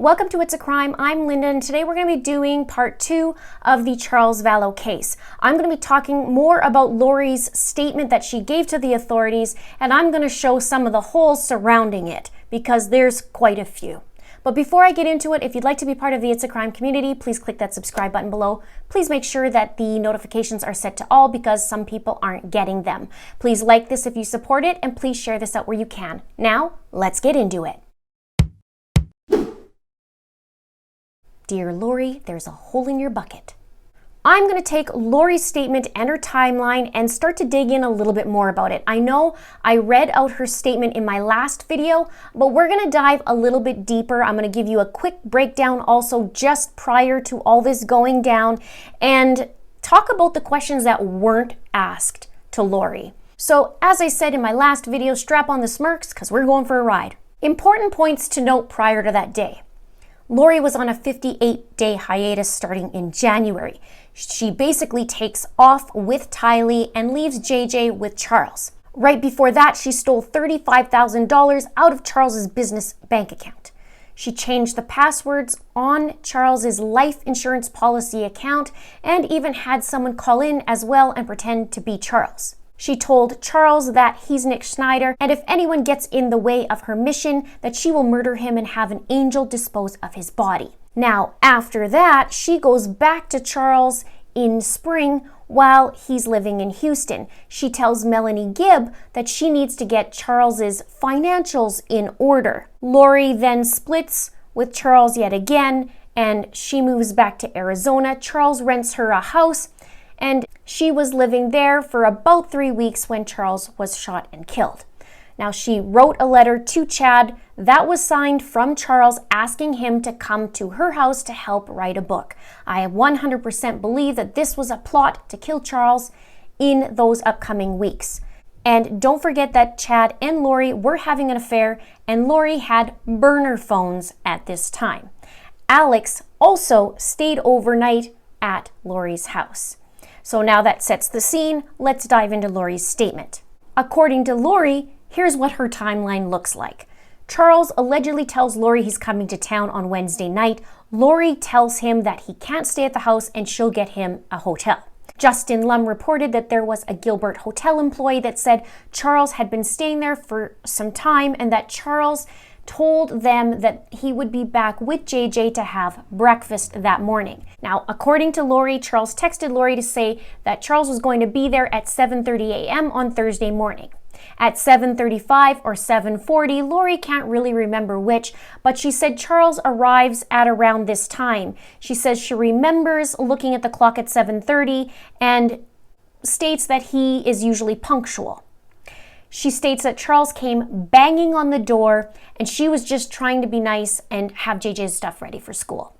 Welcome to It's a Crime. I'm Linda, and today we're going to be doing part 2 of the Charles Vallow case. I'm going to be talking more about Lori's statement that she gave to the authorities, and I'm going to show some of the holes surrounding it, because there's quite a few. But before I get into it, if you'd like to be part of the It's a Crime community, please click that subscribe button below. Please make sure that the notifications are set to all because some people aren't getting them. Please like this if you support it, and please share this out where you can. Now, let's get into it. Dear Lori, there's a hole in your bucket. I'm going to take Lori's statement and her timeline and start to dig in a little bit more about it. I know I read out her statement in my last video, but we're going to dive a little bit deeper. I'm going to give you a quick breakdown also just prior to all this going down and talk about the questions that weren't asked to Lori. So as I said in my last video, strap on the smirks because we're going for a ride. Important points to note prior to that day. Lori was on a 58-day hiatus starting in January. She basically takes off with Tylee and leaves JJ with Charles. Right before that, she stole $35,000 out of Charles's business bank account. She changed the passwords on Charles's life insurance policy account and even had someone call in as well and pretend to be Charles. She told Charles that he's Nick Schneider, and if anyone gets in the way of her mission, that she will murder him and have an angel dispose of his body. Now, after that, she goes back to Charles in spring while he's living in Houston. She tells Melanie Gibb that she needs to get Charles's financials in order. Lori then splits with Charles yet again, and she moves back to Arizona. Charles rents her a house, and she was living there for about 3 weeks when Charles was shot and killed. Now, she wrote a letter to Chad that was signed from Charles asking him to come to her house to help write a book. I 100% believe that this was a plot to kill Charles in those upcoming weeks. And don't forget that Chad and Lori were having an affair, and Lori had burner phones at this time. Alex also stayed overnight at Lori's house. So now that sets the scene, let's dive into Lori's statement. According to Lori, here's what her timeline looks like. Charles allegedly tells Lori he's coming to town on Wednesday night. Lori tells him that he can't stay at the house and she'll get him a hotel. Justin Lum reported that there was a Gilbert Hotel employee that said Charles had been staying there for some time and that Charles told them that he would be back with JJ to have breakfast that morning. Now, according to Lori, Charles texted Lori to say that Charles was going to be there at 7:30 a.m. on Thursday morning. At 7:35 or 7:40, Lori can't really remember which, but she said Charles arrives at around this time. She says she remembers looking at the clock at 7:30 and states that he is usually punctual. She states that Charles came banging on the door and she was just trying to be nice and have JJ's stuff ready for school.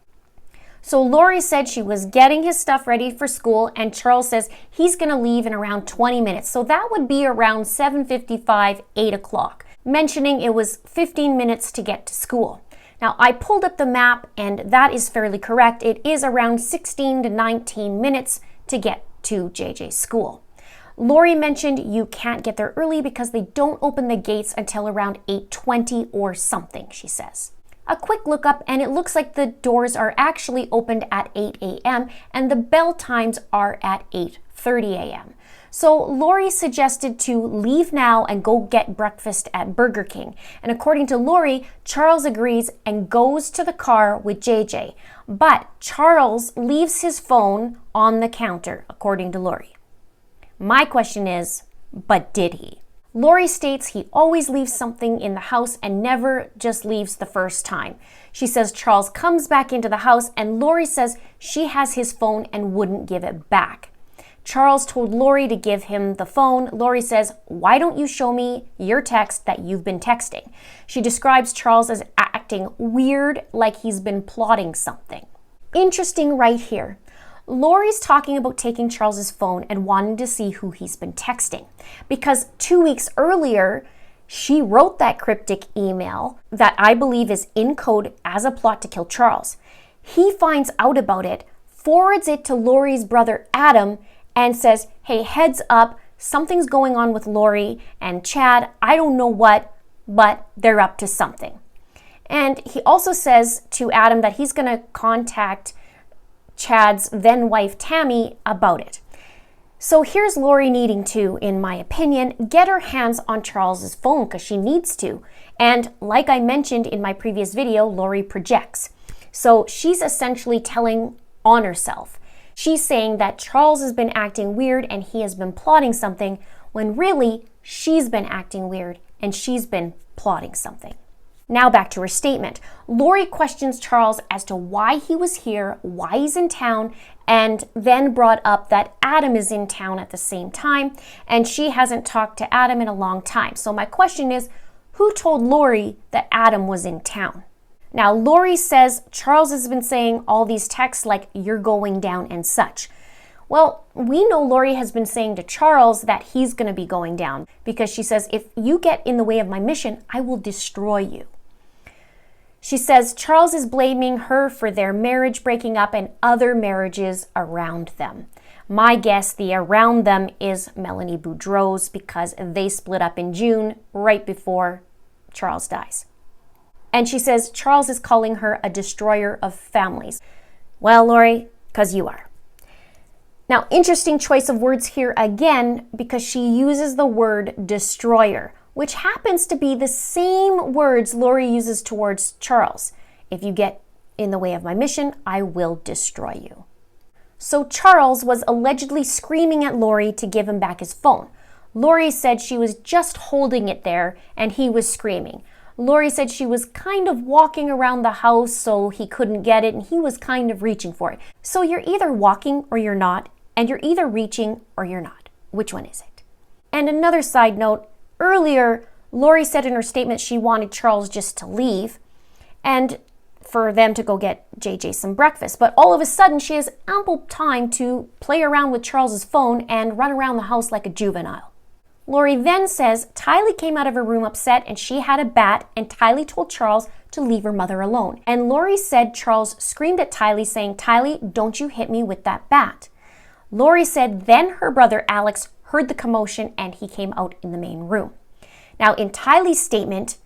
So Lori said she was getting his stuff ready for school and Charles says he's going to leave in around 20 minutes. So that would be around 7:55, 8 o'clock, mentioning it was 15 minutes to get to school. Now, I pulled up the map and that is fairly correct. It is around 16 to 19 minutes to get to JJ's school. Lori mentioned you can't get there early because they don't open the gates until around 8:20 or something, she says. A quick look up and it looks like the doors are actually opened at 8 a.m. and the bell times are at 8:30 a.m. So Lori suggested to leave now and go get breakfast at Burger King. And according to Lori, Charles agrees and goes to the car with JJ. But Charles leaves his phone on the counter, according to Lori. My question is, but did he? Lori states he always leaves something in the house and never just leaves the first time. She says Charles comes back into the house and Lori says she has his phone and wouldn't give it back. Charles told Lori to give him the phone. Lori says, "Why don't you show me your text that you've been texting?" She describes Charles as acting weird, like he's been plotting something. Interesting right here. Lori's talking about taking Charles's phone and wanting to see who he's been texting. Because 2 weeks earlier, she wrote that cryptic email that I believe is in code as a plot to kill Charles. He finds out about it, forwards it to Lori's brother Adam, and says, "Hey, heads up, something's going on with Lori and Chad. I don't know what, but they're up to something." And he also says to Adam that he's going to contact Chad's then wife Tammy about it. So here's Lori needing to, in my opinion, get her hands on Charles's phone because she needs to. And like I mentioned in my previous video, Lori projects. So she's essentially telling on herself. She's saying that Charles has been acting weird and he has been plotting something, when really she's been acting weird and she's been plotting something. Now back to her statement. Lori questions Charles as to why he was here, why he's in town, and then brought up that Adam is in town at the same time, and she hasn't talked to Adam in a long time. So my question is, who told Lori that Adam was in town? Now, Lori says Charles has been saying all these texts like, "You're going down" and such. Well, we know Lori has been saying to Charles that he's going to be going down because she says, "If you get in the way of my mission, I will destroy you." She says Charles is blaming her for their marriage breaking up and other marriages around them. My guess, the around them is Melanie Boudreau's because they split up in June, right before Charles dies. And she says Charles is calling her a destroyer of families. Well, Lori, because you are. Now, interesting choice of words here again, because she uses the word destroyer, which happens to be the same words Lori uses towards Charles. "If you get in the way of my mission, I will destroy you." So Charles was allegedly screaming at Lori to give him back his phone. Lori said she was just holding it there and he was screaming. Lori said she was kind of walking around the house so he couldn't get it and he was kind of reaching for it. So you're either walking or you're not, and you're either reaching or you're not. Which one is it? And another side note, earlier, Lori said in her statement she wanted Charles just to leave and for them to go get JJ some breakfast. But all of a sudden, she has ample time to play around with Charles's phone and run around the house like a juvenile. Lori then says Tylee came out of her room upset and she had a bat, and Tylee told Charles to leave her mother alone. And Lori said Charles screamed at Tylee saying, "Tylee, don't you hit me with that bat." Lori said then her brother Alex heard the commotion and he came out in the main room. Now in Tylee's statement,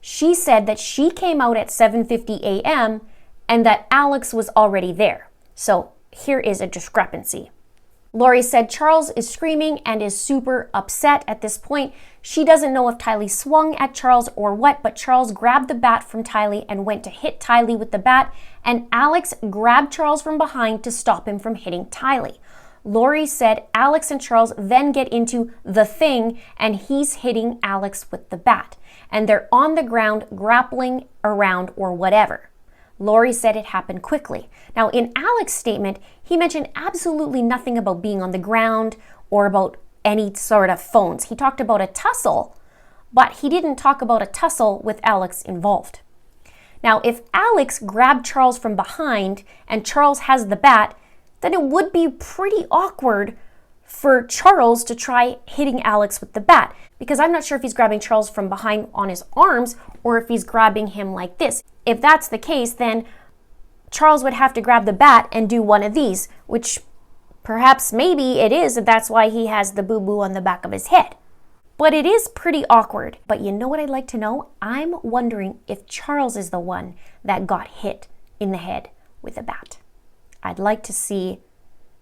she said that she came out at 7:50 a.m. and that Alex was already there. So here is a discrepancy. Lori said Charles is screaming and is super upset at this point. She doesn't know if Tylee swung at Charles or what, but Charles grabbed the bat from Tylee and went to hit Tylee with the bat, and Alex grabbed Charles from behind to stop him from hitting Tylee. Lori said Alex and Charles then get into the thing and he's hitting Alex with the bat. And they're on the ground grappling around or whatever. Lori said it happened quickly. Now in Alex's statement, he mentioned absolutely nothing about being on the ground or about any sort of phones. He talked about a tussle, but he didn't talk about a tussle with Alex involved. Now if Alex grabbed Charles from behind and Charles has the bat, then it would be pretty awkward for Charles to try hitting Alex with the bat, because I'm not sure if he's grabbing Charles from behind on his arms or if he's grabbing him like this. If that's the case, then Charles would have to grab the bat and do one of these, which perhaps maybe it is, and that's why he has the boo-boo on the back of his head. But it is pretty awkward. But you know what I'd like to know? I'm wondering if Charles is the one that got hit in the head with a bat. I'd like to see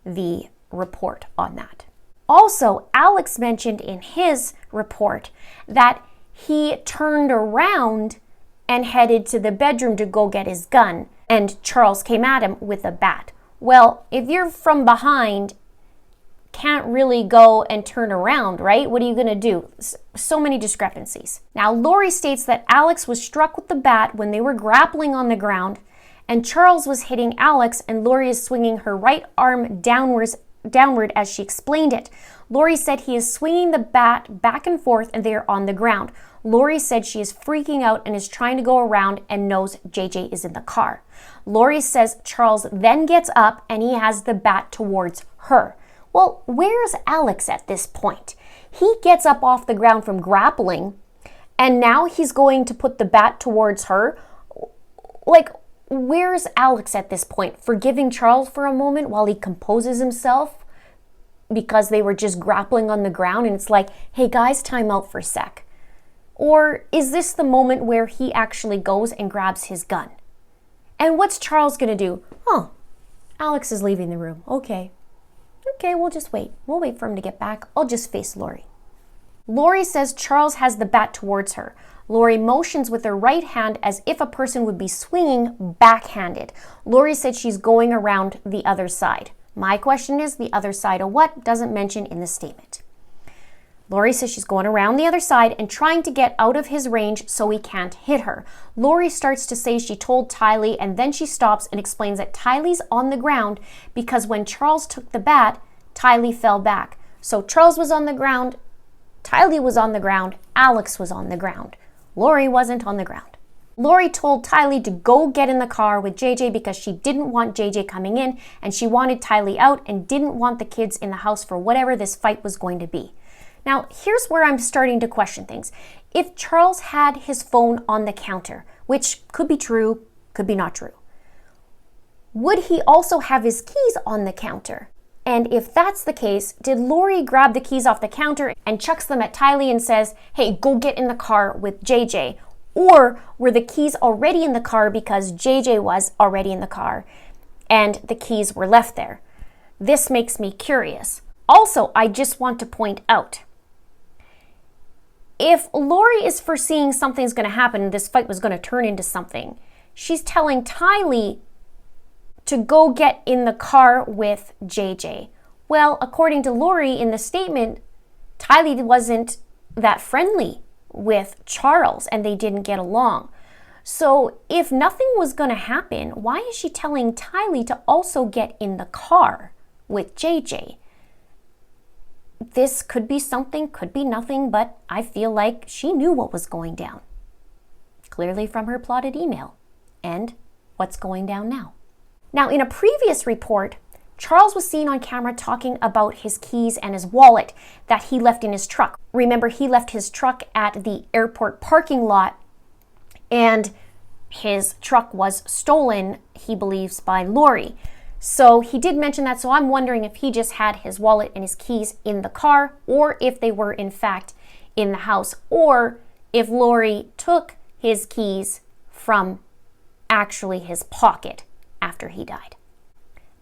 the report on that. Also, Alex mentioned in his report that he turned around and headed to the bedroom to go get his gun, and Charles came at him with a bat. Well, if you're from behind, can't really go and turn around, right? What are you going to do? So many discrepancies. Now, Lori states that Alex was struck with the bat when they were grappling on the ground, and Charles was hitting Alex, and Lori is swinging her right arm downward as she explained it. Lori said he is swinging the bat back and forth and they are on the ground. Lori said she is freaking out and is trying to go around and knows JJ is in the car. Lori says Charles then gets up and he has the bat towards her. Well, where's Alex at this point? He gets up off the ground from grappling and now he's going to put the bat towards her. Like, where's Alex at this point? Forgiving Charles for a moment while he composes himself because they were just grappling on the ground, and it's like, hey guys, time out for a sec. Or is this the moment where he actually goes and grabs his gun? And what's Charles going to do? Oh, Alex is leaving the room. Okay, we'll just wait. We'll wait for him to get back. I'll just face Lori. Lori says Charles has the bat towards her. Lori motions with her right hand as if a person would be swinging backhanded. Lori said she's going around the other side. My question is, the other side of what? Doesn't mention in the statement. Lori says she's going around the other side and trying to get out of his range so he can't hit her. Lori starts to say she told Tylee, and then she stops and explains that Tylee's on the ground because when Charles took the bat, Tylee fell back. So Charles was on the ground, Tylee was on the ground, Alex was on the ground. Lori wasn't on the ground. Lori told Tylee to go get in the car with JJ because she didn't want JJ coming in and she wanted Tylee out and didn't want the kids in the house for whatever this fight was going to be. Now, here's where I'm starting to question things. If Charles had his phone on the counter, which could be true, could be not true, would he also have his keys on the counter? And if that's the case, did Lori grab the keys off the counter and chucks them at Tylee and says, hey, go get in the car with JJ? Or were the keys already in the car because JJ was already in the car and the keys were left there? This makes me curious. Also, I just want to point out, if Lori is foreseeing something's going to happen, this fight was going to turn into something, she's telling Tylee to go get in the car with JJ. Well, according to Lori in the statement, Tylee wasn't that friendly with Charles and they didn't get along. So if nothing was going to happen, why is she telling Tylee to also get in the car with JJ? This could be something, could be nothing, but I feel like she knew what was going down. Clearly from her plotted email. And what's going down now? Now, in a previous report, Charles was seen on camera talking about his keys and his wallet that he left in his truck. Remember, he left his truck at the airport parking lot and his truck was stolen, he believes, by Lori. So he did mention that, so I'm wondering if he just had his wallet and his keys in the car or if they were in fact in the house or if Lori took his keys from actually his pocket after he died.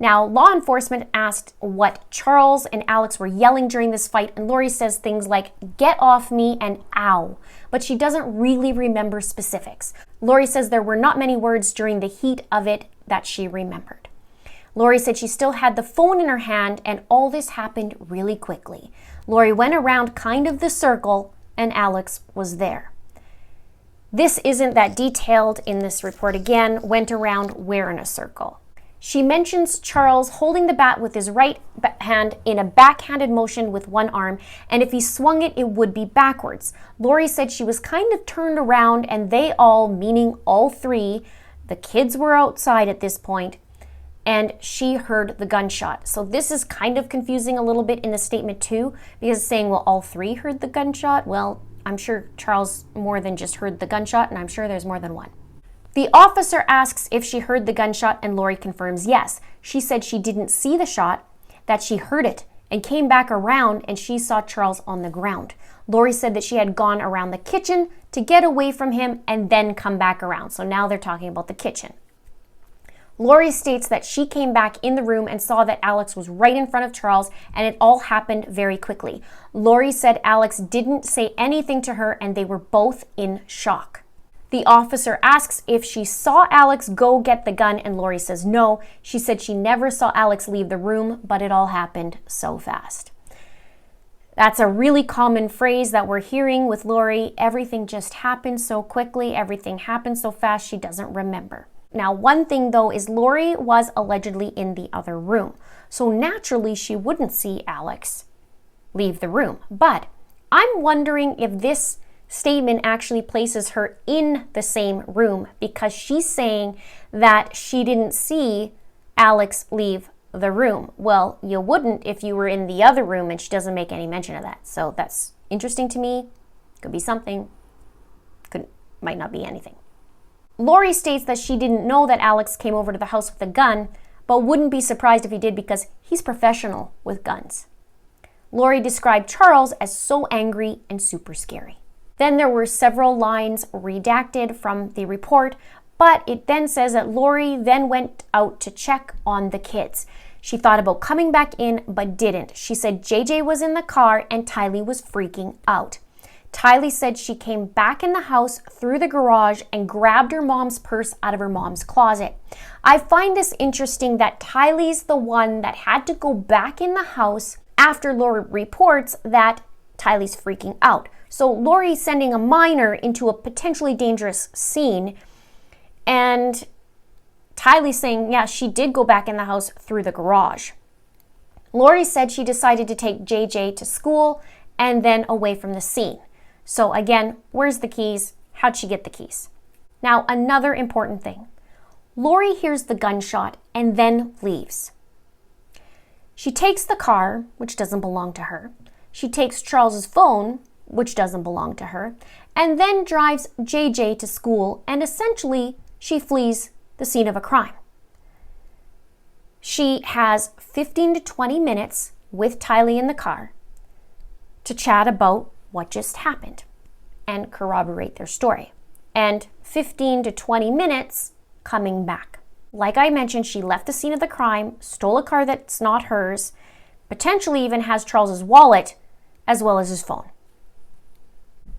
Now, law enforcement asked what Charles and Alex were yelling during this fight, and Lori says things like, get off me and ow, but she doesn't really remember specifics. Lori says there were not many words during the heat of it that she remembered. Lori said she still had the phone in her hand and all this happened really quickly. Lori went around kind of the circle and Alex was there. This isn't that detailed in this report. Again, went around where in a circle. She mentions Charles holding the bat with his right hand in a backhanded motion with one arm, and if he swung it, it would be backwards. Lori said she was kind of turned around and they all, meaning all three, the kids were outside at this point, and she heard the gunshot. So this is kind of confusing a little bit in the statement too, because it's saying, well, all three heard the gunshot. Well, I'm sure Charles more than just heard the gunshot, and I'm sure there's more than one. The officer asks if she heard the gunshot, and Lori confirms yes. She said she didn't see the shot, that she heard it, and came back around and she saw Charles on the ground. Lori said that she had gone around the kitchen to get away from him and then come back around. So now they're talking about the kitchen. Lori states that she came back in the room and saw that Alex was right in front of Charles, and it all happened very quickly. Lori said Alex didn't say anything to her and they were both in shock. The officer asks if she saw Alex go get the gun, and Lori says no. She said she never saw Alex leave the room, but it all happened so fast. That's a really common phrase that we're hearing with Lori. Everything just happened so quickly. Everything happened so fast she doesn't remember. Now, one thing though is Lori was allegedly in the other room. So naturally she wouldn't see Alex leave the room. But I'm wondering if this statement actually places her in the same room, because she's saying that she didn't see Alex leave the room. Well, you wouldn't if you were in the other room, and she doesn't make any mention of that. So that's interesting to me. Could be something. Might not be anything. Lori states that she didn't know that Alex came over to the house with a gun, but wouldn't be surprised if he did because he's professional with guns. Lori described Charles as so angry and super scary. Then there were several lines redacted from the report, but it then says that Lori then went out to check on the kids. She thought about coming back in, but didn't. She said JJ was in the car and Tylee was freaking out. Tylee said she came back in the house through the garage and grabbed her mom's purse out of her mom's closet. I find this interesting that Tylee's the one that had to go back in the house after Lori reports that Tylee's freaking out. So Lori's sending a minor into a potentially dangerous scene, and Tylee's saying, yeah, she did go back in the house through the garage. Lori said she decided to take JJ to school and then away from the scene. So again, where's the keys? How'd she get the keys? Now, another important thing. Lori hears the gunshot and then leaves. She takes the car, which doesn't belong to her. She takes Charles's phone, which doesn't belong to her, and then drives JJ to school, and essentially she flees the scene of a crime. She has 15 to 20 minutes with Tylee in the car to chat about what just happened and corroborate their story. And 15 to 20 minutes coming back. Like I mentioned, she left the scene of the crime, stole a car that's not hers, potentially even has Charles's wallet as well as his phone.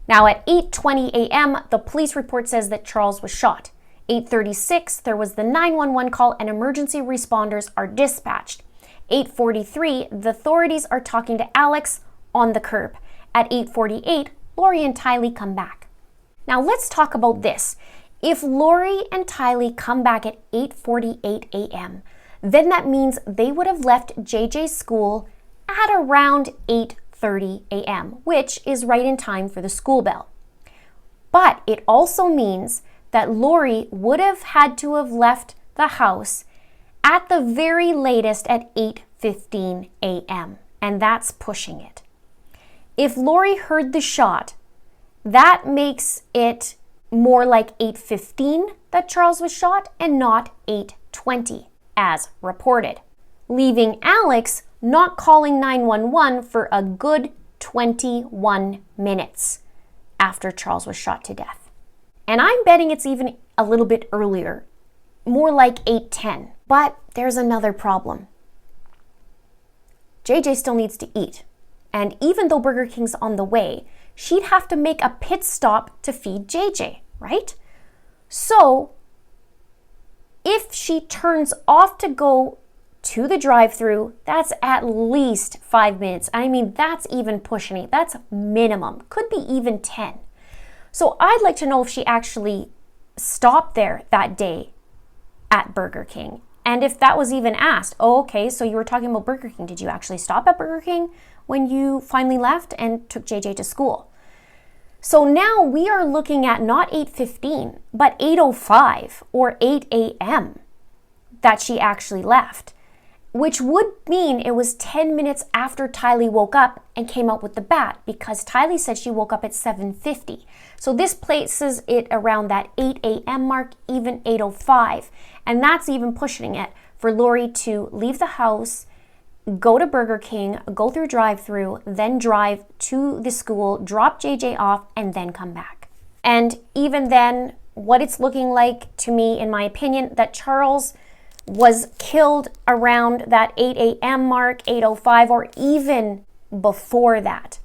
Now at 8:20 a.m., the police report says that Charles was shot. 8:36, there was the 911 call and emergency responders are dispatched. 8:43, the authorities are talking to Alex on the curb. At 8:48, Lori and Tylee come back. Now let's talk about this. If Lori and Tylee come back at 8:48 a.m., then that means they would have left JJ's school at around 8:30 a.m., which is right in time for the school bell. But it also means that Lori would have had to have left the house at the very latest at 8:15 a.m., and that's pushing it. If Lori heard the shot, that makes it more like 8:15 that Charles was shot and not 8:20 as reported, leaving Alex not calling 911 for a good 21 minutes after Charles was shot to death. And I'm betting it's even a little bit earlier, more like 8:10. But there's another problem. JJ still needs to eat. And even though Burger King's on the way, she'd have to make a pit stop to feed JJ, right? So if she turns off to go to the drive-thru, that's at least 5 minutes. I mean, that's even pushing it. That's minimum. Could be even 10. So I'd like to know if she actually stopped there that day at Burger King. And if that was even asked, oh, okay, so you were talking about Burger King. Did you actually stop at Burger King when you finally left and took JJ to school? So now we are looking at not 8:15, but 8:05 or 8 a.m. that she actually left, which would mean it was 10 minutes after Tylee woke up and came out with the bat, because Tylee said she woke up at 7:50. So this places it around that 8 a.m. mark, even 8:05. And that's even pushing it for Lori to leave the house, go to Burger King, go through drive-thru, then drive to the school, drop JJ off, and then come back. And even then, what it's looking like to me, in my opinion, that Charles was killed around that 8 a.m. mark, 8:05, or even before that.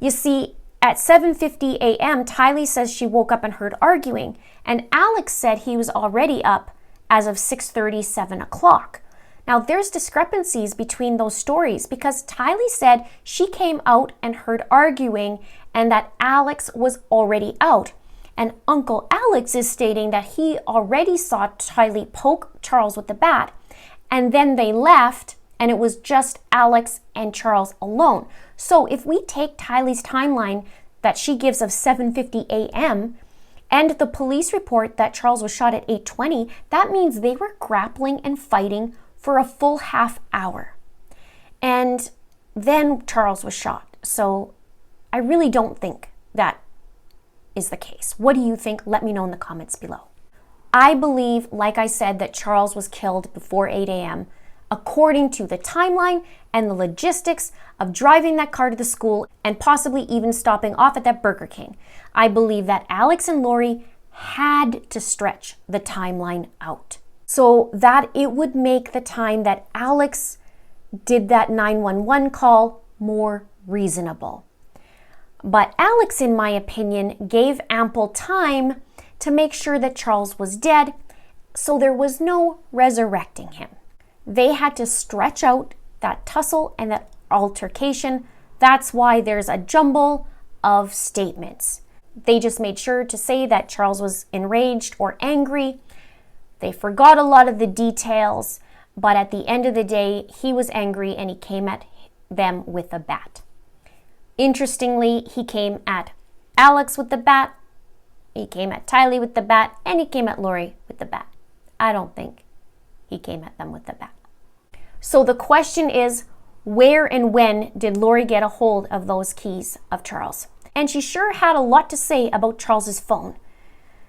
You see, at 7:50 a.m., Tylee says she woke up and heard arguing, and Alex said he was already up as of 6:30, 7 o'clock. Now, there's discrepancies between those stories, because Tylee said she came out and heard arguing and that Alex was already out. And Uncle Alex is stating that he already saw Tylee poke Charles with the bat, and then they left and it was just Alex and Charles alone. So if we take Tylee's timeline that she gives of 7:50 a.m. and the police report that Charles was shot at 8:20, that means they were grappling and fighting for a full half hour. And then Charles was shot. So I really don't think that is the case. What do you think? Let me know in the comments below. I believe, like I said, that Charles was killed before 8 a.m. according to the timeline and the logistics of driving that car to the school and possibly even stopping off at that Burger King. I believe that Alex and Lori had to stretch the timeline out so that it would make the time that Alex did that 911 call more reasonable. But Alex, in my opinion, gave ample time to make sure that Charles was dead, so there was no resurrecting him. They had to stretch out that tussle and that altercation. That's why there's a jumble of statements. They just made sure to say that Charles was enraged or angry. They forgot a lot of the details, but at the end of the day, he was angry and he came at them with a bat. Interestingly, he came at Alex with the bat, he came at Tylee with the bat, and he came at Lori with the bat. I don't think he came at them with the bat. So the question is, where and when did Lori get a hold of those keys of Charles? And she sure had a lot to say about Charles's phone.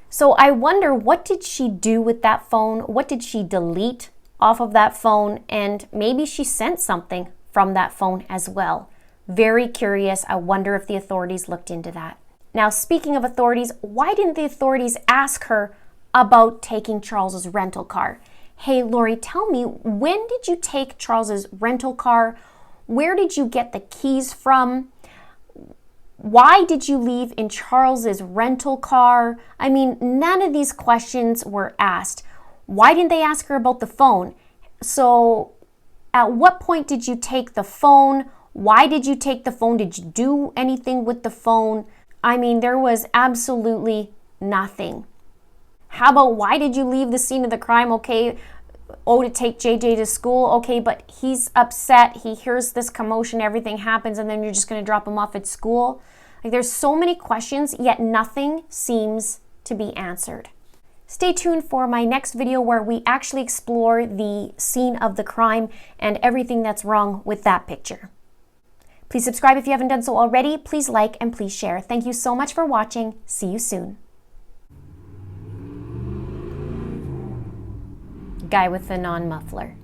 So I wonder, what did she do with that phone? What did she delete off of that phone? And maybe she sent something from that phone as well. Very curious. I wonder if the authorities looked into that. Now, speaking of authorities, why didn't the authorities ask her about taking Charles's rental car? Hey, Lori, tell me, when did you take Charles's rental car? Where did you get the keys from? Why did you leave in Charles's rental car? I mean, none of these questions were asked. Why didn't they ask her about the phone? So, at what point did you take the phone? Why did you take the phone? Did you do anything with the phone? I mean, there was absolutely nothing. How about, why did you leave the scene of the crime? Okay, to take JJ to school. Okay, but he's upset. He hears this commotion, everything happens, and then you're just going to drop him off at school. Like, there's so many questions, yet nothing seems to be answered. Stay tuned for my next video where we actually explore the scene of the crime and everything that's wrong with that picture. Please subscribe if you haven't done so already. Please like and please share. Thank you so much for watching. See you soon. Guy with the non-muffler.